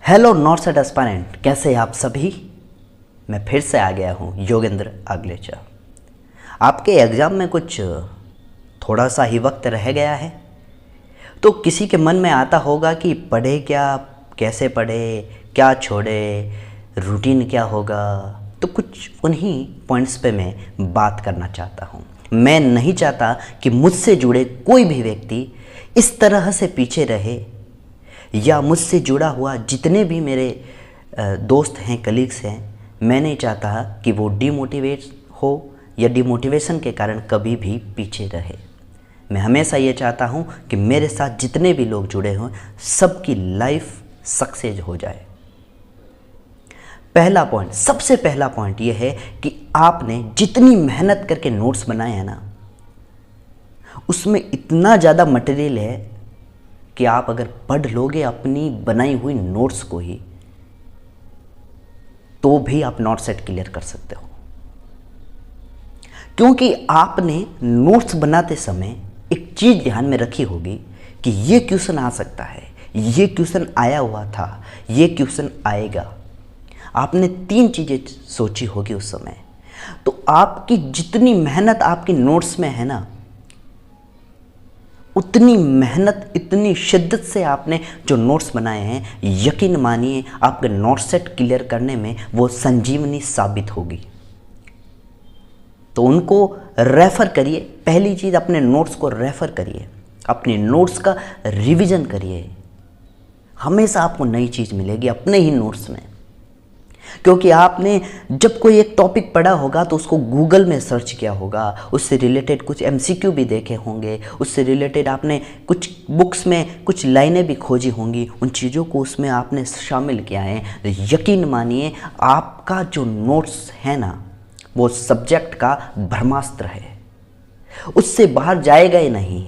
Hello north side aspirant, कैसे हैं आप सभी। मैं फिर से आ गया हूँ योगेंद्र आगलेचा। आपके एग्ज़ाम में कुछ थोड़ा सा ही वक्त रह गया है, तो किसी के मन में आता होगा कि पढ़े क्या, कैसे पढ़े, क्या छोड़े, रूटीन क्या होगा। तो कुछ उन्हीं पॉइंट्स पे मैं बात करना चाहता हूँ। मैं नहीं चाहता कि मुझसे जुड़े कोई भी व्यक्ति इस तरह से पीछे रहे, या मुझसे जुड़ा हुआ जितने भी मेरे दोस्त हैं, कलीग्स हैं, मैं नहीं चाहता कि वो डिमोटिवेट हो या डिमोटिवेशन के कारण कभी भी पीछे रहे। मैं हमेशा ये चाहता हूँ कि मेरे साथ जितने भी लोग जुड़े हों सबकी लाइफ सक्सेस हो जाए। पहला पॉइंट, सबसे पहला पॉइंट ये है कि आपने जितनी मेहनत करके नोट्स बनाए हैं ना, उसमें इतना ज़्यादा मटेरियल है कि आप अगर पढ़ लोगे अपनी बनाई हुई नोट्स को ही, तो भी आप नॉट सेट क्लियर कर सकते हो। क्योंकि आपने नोट्स बनाते समय एक चीज ध्यान में रखी होगी कि ये क्वेश्चन आ सकता है, ये क्वेश्चन आया हुआ था, ये क्वेश्चन आएगा। आपने 3 चीजें सोची होगी उस समय। तो आपकी जितनी मेहनत आपकी नोट्स में है ना, उतनी मेहनत, इतनी शिद्दत से आपने जो नोट्स बनाए हैं, यकीन मानिए आपके नोट सेट क्लियर करने में वो संजीवनी साबित होगी। तो उनको रेफर करिए। पहली चीज़, अपने नोट्स को रेफर करिए, अपने नोट्स का रिवीजन करिए। हमेशा आपको नई चीज़ मिलेगी अपने ही नोट्स में। क्योंकि आपने जब कोई एक टॉपिक पढ़ा होगा तो उसको गूगल में सर्च किया होगा, उससे रिलेटेड कुछ एमसीक्यू भी देखे होंगे, उससे रिलेटेड आपने कुछ बुक्स में कुछ लाइनें भी खोजी होंगी, उन चीज़ों को उसमें आपने शामिल किया है। यकीन मानिए आपका जो नोट्स है ना, वो सब्जेक्ट का ब्रह्मास्त्र है, उससे बाहर जाएगा ही नहीं।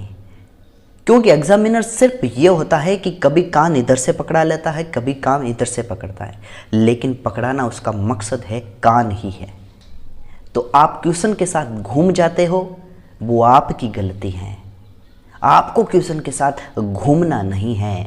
क्योंकि एग्जामिनर सिर्फ ये होता है कि कभी कान इधर से पकड़ा लेता है, कभी कान इधर से पकड़ता है, लेकिन पकड़ाना उसका मकसद है कान ही है। तो आप क्वेश्चन के साथ घूम जाते हो, वो आपकी गलती है। आपको क्वेश्चन के साथ घूमना नहीं है,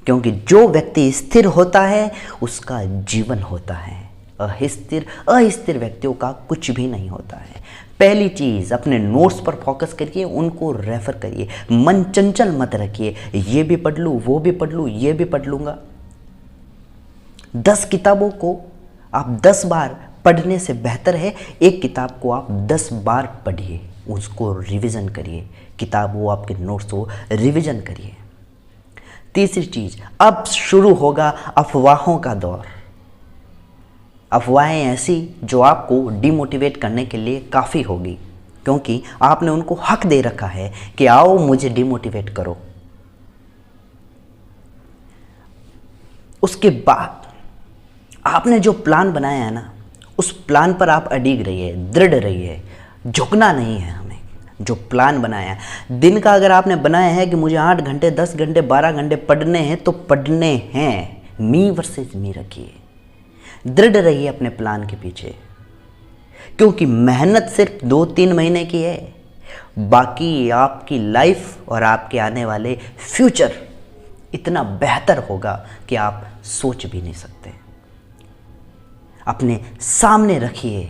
क्योंकि जो व्यक्ति स्थिर होता है उसका जीवन होता है। अस्थिर व्यक्तियों का कुछ भी नहीं होता है। पहली चीज़, अपने नोट्स पर फोकस करिए, उनको रेफर करिए। मन चंचल मत रखिए, ये भी पढ़ लूँ, वो भी पढ़ लूँ, ये भी पढ़ लूँगा। 10 किताबों को आप 10 बार पढ़ने से बेहतर है एक किताब को आप 10 बार पढ़िए, उसको रिवीजन करिए। किताब हो, आपके नोट्स हो, रिवीजन करिए। तीसरी चीज़, अब शुरू होगा अफवाहों का दौर। अफवाहें ऐसी जो आपको डिमोटिवेट करने के लिए काफ़ी होगी, क्योंकि आपने उनको हक दे रखा है कि आओ मुझे डिमोटिवेट करो। उसके बाद आपने जो प्लान बनाया है ना, उस प्लान पर आप अडिग रहिए, दृढ़ रहिए, झुकना नहीं है हमें। जो प्लान बनाया है, दिन का अगर आपने बनाया है कि मुझे 8 घंटे, 10 घंटे, 12 घंटे पढ़ने हैं, तो पढ़ने हैं। मी वर्सेस मी रखिए, दृढ़ रहिए अपने प्लान के पीछे। क्योंकि मेहनत सिर्फ 2-3 महीने की है, बाकी आपकी लाइफ और आपके आने वाले फ्यूचर इतना बेहतर होगा कि आप सोच भी नहीं सकते। अपने सामने रखिए,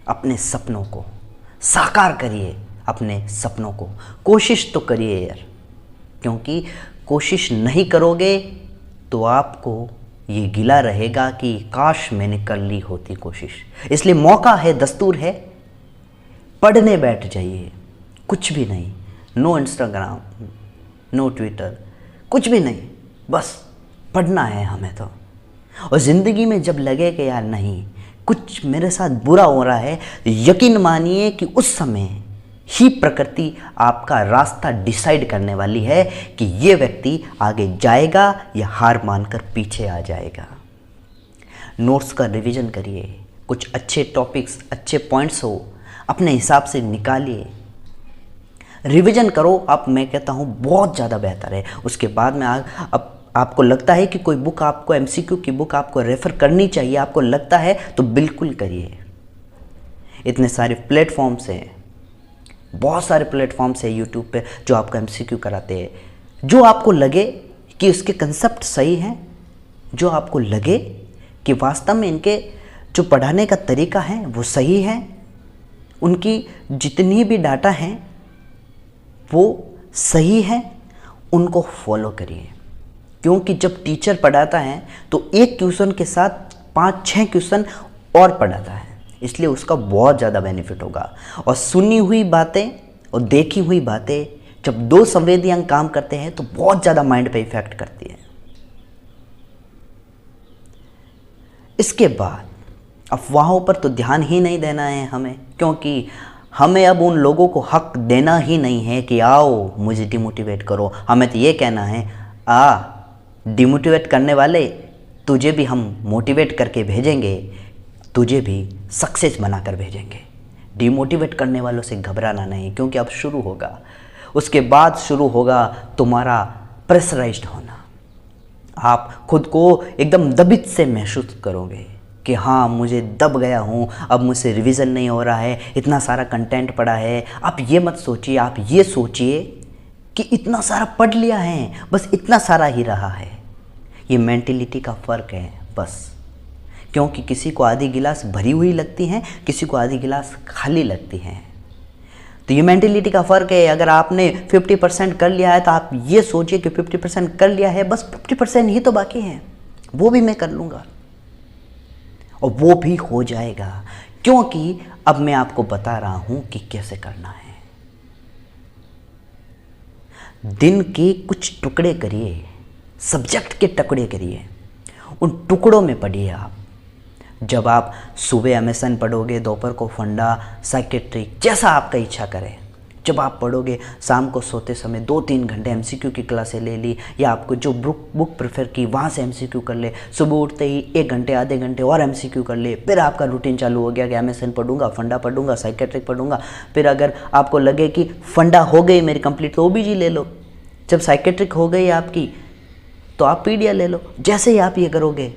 अपने सपनों को साकार करिए, अपने सपनों को कोशिश तो करिए यार। क्योंकि कोशिश नहीं करोगे तो आपको ये गिला रहेगा कि काश मैंने कर ली होती कोशिश। इसलिए मौका है, दस्तूर है, पढ़ने बैठ जाइए। कुछ भी नहीं, नो इंस्टाग्राम, नो ट्विटर, कुछ भी नहीं, बस पढ़ना है हमें तो। और ज़िंदगी में जब लगे कि यार नहीं, कुछ मेरे साथ बुरा हो रहा है, यकीन मानिए कि उस समय ही प्रकृति आपका रास्ता डिसाइड करने वाली है कि ये व्यक्ति आगे जाएगा या हार मानकर पीछे आ जाएगा। नोट्स का रिवीजन करिए, कुछ अच्छे टॉपिक्स, अच्छे पॉइंट्स हो अपने हिसाब से निकालिए, रिवीजन करो। अब मैं कहता हूँ बहुत ज़्यादा बेहतर है। उसके बाद में अब आपको लगता है कि कोई बुक, आपको एमसीक्यू की बुक आपको रेफ़र करनी चाहिए, आपको लगता है तो बिल्कुल करिए। इतने सारे प्लेटफॉर्म्स हैं, बहुत सारे प्लेटफॉर्म्स है यूट्यूब पे जो आपको एमसीक्यू कराते हैं। जो आपको लगे कि उसके कंसेप्ट सही हैं, जो आपको लगे कि वास्तव में इनके जो पढ़ाने का तरीका है वो सही है, उनकी जितनी भी डाटा हैं वो सही है, उनको फॉलो करिए। क्योंकि जब टीचर पढ़ाता है तो एक क्वेश्चन के साथ 5-6 क्वेश्चन और पढ़ाता है, इसलिए उसका बहुत ज़्यादा बेनिफिट होगा। और सुनी हुई बातें और देखी हुई बातें जब दो संवेदी अंग काम करते हैं तो बहुत ज़्यादा माइंड पे इफेक्ट करती है। इसके बाद अफवाहों पर तो ध्यान ही नहीं देना है हमें, क्योंकि हमें अब उन लोगों को हक देना ही नहीं है कि आओ मुझे डिमोटिवेट करो। हमें तो ये कहना है, डिमोटिवेट करने वाले तुझे भी हम मोटिवेट करके भेजेंगे, तुझे भी सक्सेस बनाकर भेजेंगे। डिमोटिवेट करने वालों से घबराना नहीं, क्योंकि अब शुरू होगा, उसके बाद शुरू होगा तुम्हारा प्रेशराइज्ड होना। आप खुद को एकदम दबित से महसूस करोगे कि हाँ मुझे दब गया हूँ, अब मुझसे रिवीजन नहीं हो रहा है, इतना सारा कंटेंट पड़ा है। आप ये मत सोचिए, आप ये सोचिए कि इतना सारा पढ़ लिया है, बस इतना सारा ही रहा है। ये मेंटेलिटी का फ़र्क है बस, क्योंकि किसी को आधी गिलास भरी हुई लगती है, किसी को आधी गिलास खाली लगती है। तो ये मेंटेलिटी का फ़र्क है। अगर आपने 50% कर लिया है तो आप ये सोचिए कि 50% कर लिया है, बस 50% ही तो बाकी है, वो भी मैं कर लूँगा और वो भी हो जाएगा, क्योंकि अब मैं आपको बता रहा हूँ कि कैसे करना है। दिन के कुछ टुकड़े करिए, सब्जेक्ट के टुकड़े करिए, उन टुकड़ों में पढ़िए आप। जब आप सुबह एमएसएन पढ़ोगे, दोपहर को फंडा, साइकेट्री, जैसा आपका इच्छा करे, जब आप पढ़ोगे, शाम को सोते समय 2-3 घंटे एमसीक्यू की क्लासें ले ली, या आपको जो बुक प्रेफर की वहाँ से एमसीक्यू कर ले, सुबह उठते ही 1 घंटे आधे घंटे और एमसीक्यू कर ले, फिर आपका रूटीन चालू हो गया कि एमएसएन पढ़ूंगा, फंडा पढ़ूंगा, साइकेट्रिक पढ़ूंगा। फिर अगर आपको लगे कि फंडा हो गई मेरी कंप्लीट तो ओबीजी ले लो, जब साइकेट्रिक हो गई आपकी तो आप पीडिया ले लो। जैसे ही आप ये करोगे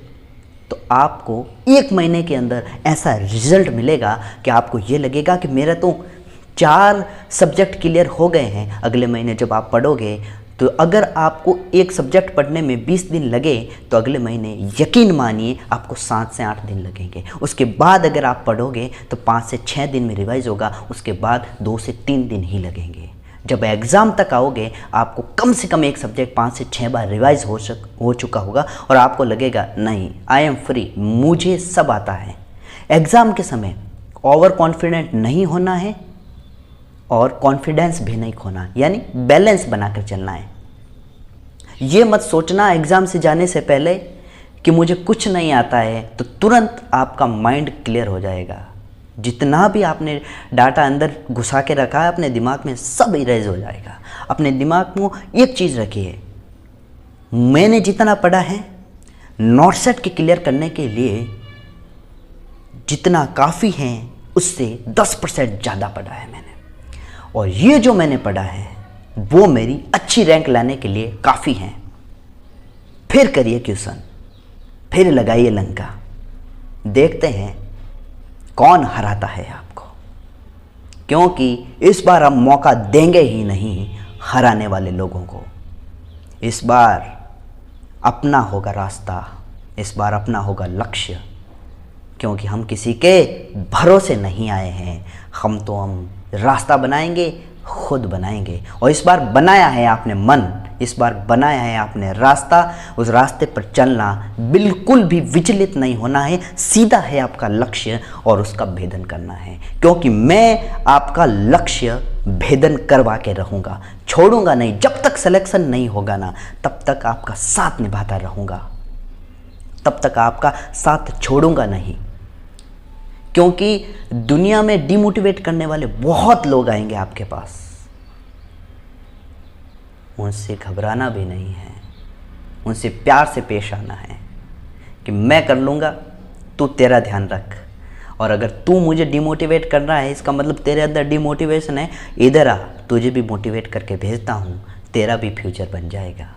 तो आपको 1 महीने के अंदर ऐसा रिजल्ट मिलेगा कि आपको ये लगेगा कि मेरा तो 4 सब्जेक्ट क्लियर हो गए हैं। अगले महीने जब आप पढ़ोगे तो अगर आपको एक सब्जेक्ट पढ़ने में 20 दिन लगे तो अगले महीने यकीन मानिए आपको 7 से 8 दिन लगेंगे। उसके बाद अगर आप पढ़ोगे तो 5 से 6 दिन में रिवाइज होगा, उसके बाद 2 से 3 दिन ही लगेंगे। जब एग्ज़ाम तक आओगे आपको कम से कम एक सब्जेक्ट 5 से 6 बार रिवाइज हो चुका होगा और आपको लगेगा नहीं, आई एम फ्री, मुझे सब आता है। एग्ज़ाम के समय ओवर कॉन्फिडेंट नहीं होना है और कॉन्फिडेंस भी नहीं खोना, यानी बैलेंस बनाकर चलना है। ये मत सोचना एग्ज़ाम से जाने से पहले कि मुझे कुछ नहीं आता है, तो तुरंत आपका माइंड क्लियर हो जाएगा। जितना भी आपने डाटा अंदर घुसा के रखा है अपने दिमाग में, सब इरेज हो जाएगा। अपने दिमाग में एक चीज़ रखिए, मैंने जितना पढ़ा है नॉट-सेट के क्लियर करने के लिए जितना काफ़ी है उससे 10% ज़्यादा पढ़ा है मैंने, और ये जो मैंने पढ़ा है वो मेरी अच्छी रैंक लाने के लिए काफ़ी है। फिर करिए क्वेश्चन, फिर लगाइए लंका, देखते हैं कौन हराता है आपको, क्योंकि इस बार हम मौका देंगे ही नहीं हराने वाले लोगों को। इस बार अपना होगा रास्ता, इस बार अपना होगा लक्ष्य, क्योंकि हम किसी के भरोसे नहीं आए हैं। हम रास्ता बनाएंगे, खुद बनाएंगे। और इस बार बनाया है आपने मन, इस बार बनाया है आपने रास्ता, उस रास्ते पर चलना, बिल्कुल भी विचलित नहीं होना है। सीधा है आपका लक्ष्य और उसका भेदन करना है, क्योंकि मैं आपका लक्ष्य भेदन करवा के रहूँगा, छोड़ूंगा नहीं। जब तक सिलेक्शन नहीं होगा ना, तब तक आपका साथ निभाता रहूँगा, तब तक आपका साथ छोड़ूंगा नहीं। क्योंकि दुनिया में डिमोटिवेट करने वाले बहुत लोग आएंगे आपके पास, उनसे घबराना भी नहीं है, उनसे प्यार से पेश आना है कि मैं कर लूँगा, तू तेरा ध्यान रख। और अगर तू मुझे डिमोटिवेट कर रहा है, इसका मतलब तेरे अंदर डिमोटिवेशन है, इधर आ, तुझे भी मोटिवेट करके भेजता हूँ, तेरा भी फ्यूचर बन जाएगा।